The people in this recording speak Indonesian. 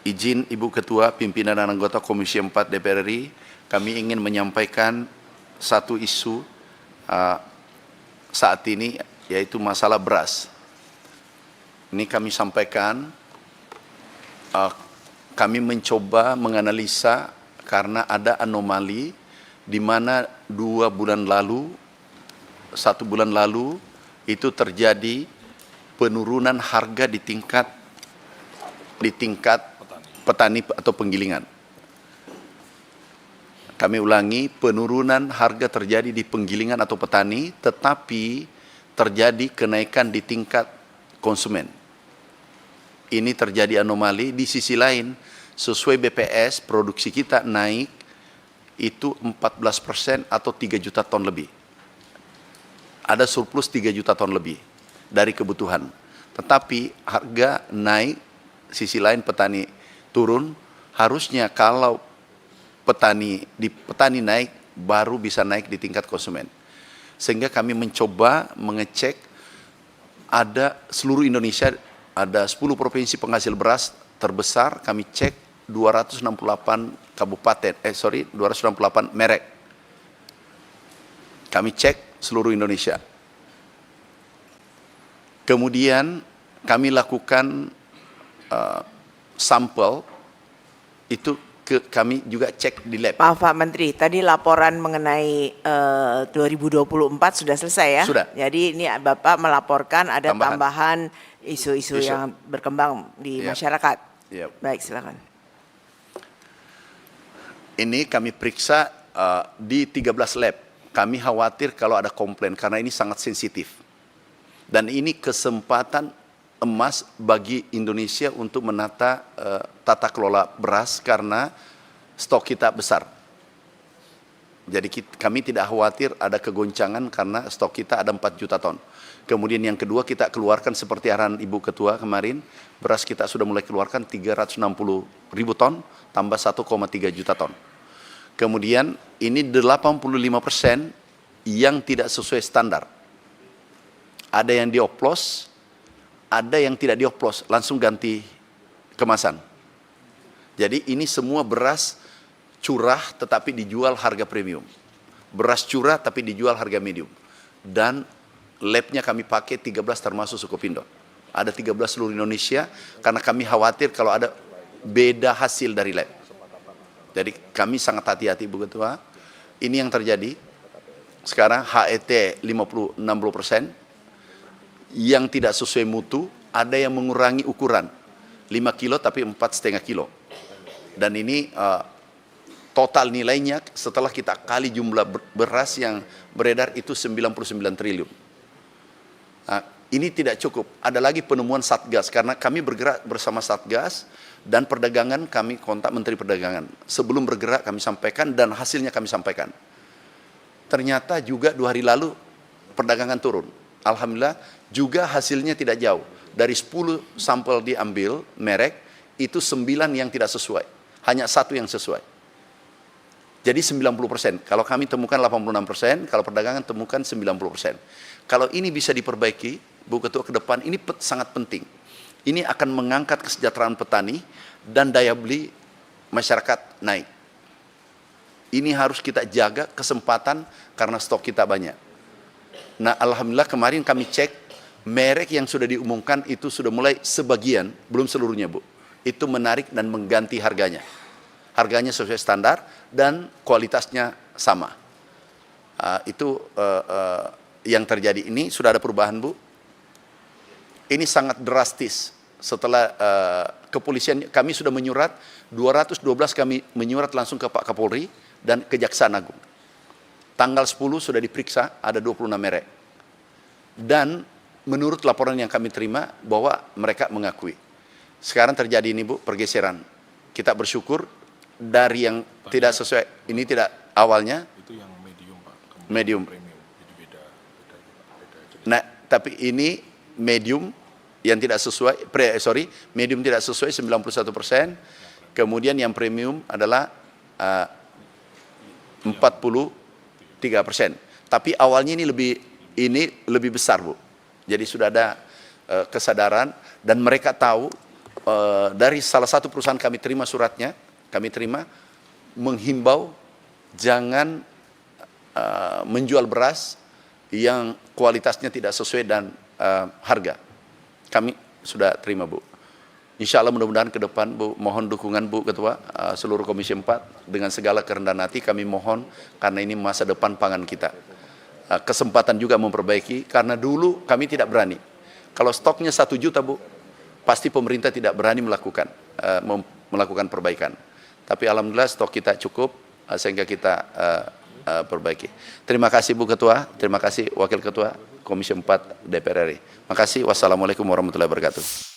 Izin Ibu Ketua, pimpinan dan anggota Komisi 4 DPR RI, kami ingin menyampaikan satu isu saat ini, yaitu masalah beras. Ini kami sampaikan, kami mencoba menganalisa karena ada anomali di mana 1 bulan lalu itu terjadi penurunan harga di tingkat petani atau penggilingan. Kami ulangi, penurunan harga terjadi di penggilingan atau petani, tetapi terjadi kenaikan di tingkat konsumen. Ini terjadi anomali. Di sisi lain, sesuai BPS, produksi kita naik itu 14% atau 3 juta ton lebih. Ada surplus 3 juta ton lebih dari kebutuhan. Tetapi harga naik, sisi lain petani turun. Harusnya kalau petani naik, baru bisa naik di tingkat konsumen. Sehingga kami mencoba mengecek, ada seluruh Indonesia, ada 10 provinsi penghasil beras terbesar, kami cek 268 merek. Kami cek seluruh Indonesia. Kemudian kami lakukan sampel, itu kami juga cek di lab. Maaf Pak Menteri, tadi laporan mengenai 2024 sudah selesai ya? Sudah. Jadi ini Bapak melaporkan ada tambahan isu-isu yang berkembang di masyarakat. Baik, silakan. Ini kami periksa di 13 lab. Kami khawatir kalau ada komplain karena ini sangat sensitif. Dan ini kesempatan emas bagi Indonesia untuk menata tata kelola beras karena stok kita besar. Jadi kami tidak khawatir ada kegoncangan karena stok kita ada 4 juta ton. Kemudian yang kedua, kita keluarkan seperti arahan Ibu Ketua kemarin, beras kita sudah mulai keluarkan 360 ribu ton, tambah 1,3 juta ton. Kemudian ini 85% yang tidak sesuai standar. Ada yang dioplos, ada yang tidak dioplos, langsung ganti kemasan. Jadi ini semua beras curah tetapi dijual harga premium. Beras curah tapi dijual harga medium. Dan labnya kami pakai 13 termasuk Sukopindo. Ada 13 seluruh Indonesia karena kami khawatir kalau ada beda hasil dari lab. Jadi kami sangat hati-hati Bu Ketua. Ini yang terjadi. Sekarang HET 60% yang tidak sesuai mutu, ada yang mengurangi ukuran 5 kilo tapi 4,5 kilo. Dan ini total nilainya setelah kita kali jumlah beras yang beredar itu 99 triliun. Nah, ini tidak cukup. Ada lagi penemuan Satgas karena kami bergerak bersama Satgas dan perdagangan, kami kontak Menteri Perdagangan. Sebelum bergerak kami sampaikan dan hasilnya kami sampaikan. Ternyata juga 2 hari lalu perdagangan turun. Alhamdulillah juga hasilnya tidak jauh. Dari 10 sampel diambil merek, itu 9 yang tidak sesuai. Hanya 1 yang sesuai. Jadi 90%. Kalau kami temukan 86%, kalau perdagangan temukan 90%. Kalau ini bisa diperbaiki, Bu Ketua, ke depan ini sangat penting. Ini akan mengangkat kesejahteraan petani dan daya beli masyarakat naik. Ini harus kita jaga kesempatan karena stok kita banyak. Nah, alhamdulillah kemarin kami cek merek yang sudah diumumkan itu sudah mulai sebagian, belum seluruhnya Bu, itu menarik dan mengganti harganya. Harganya sesuai standar dan kualitasnya sama. Itu yang terjadi. Ini sudah ada perubahan Bu. Ini sangat drastis. Setelah kepolisian, kami sudah menyurat, 212 kami menyurat langsung ke Pak Kapolri dan Kejaksaan Agung. Tanggal 10 sudah diperiksa, ada 26 merek. Dan menurut laporan yang kami terima, bahwa mereka mengakui. Sekarang terjadi ini Bu, pergeseran. Kita bersyukur dari yang tidak sesuai, ini tidak awalnya. Itu yang medium Pak. Medium. Premium, jadi beda. Nah, tapi ini medium yang tidak sesuai, medium tidak sesuai 91%. Kemudian yang premium adalah 43%. Tapi awalnya ini lebih besar Bu. Jadi sudah ada kesadaran dan mereka tahu dari salah satu perusahaan kami terima suratnya, kami terima menghimbau jangan menjual beras yang kualitasnya tidak sesuai dan harga. Kami sudah terima, Bu. Insya Allah mudah-mudahan ke depan, Bu, mohon dukungan Bu Ketua, seluruh Komisi 4, dengan segala kerendahan hati kami mohon, karena ini masa depan pangan kita. Kesempatan juga memperbaiki, karena dulu kami tidak berani. Kalau stoknya 1 juta, Bu, pasti pemerintah tidak berani melakukan perbaikan. Tapi alhamdulillah stok kita cukup, sehingga kita perbaiki. Terima kasih Bu Ketua, terima kasih Wakil Ketua Komisi 4 DPR RI. Terima kasih, wassalamualaikum warahmatullahi wabarakatuh.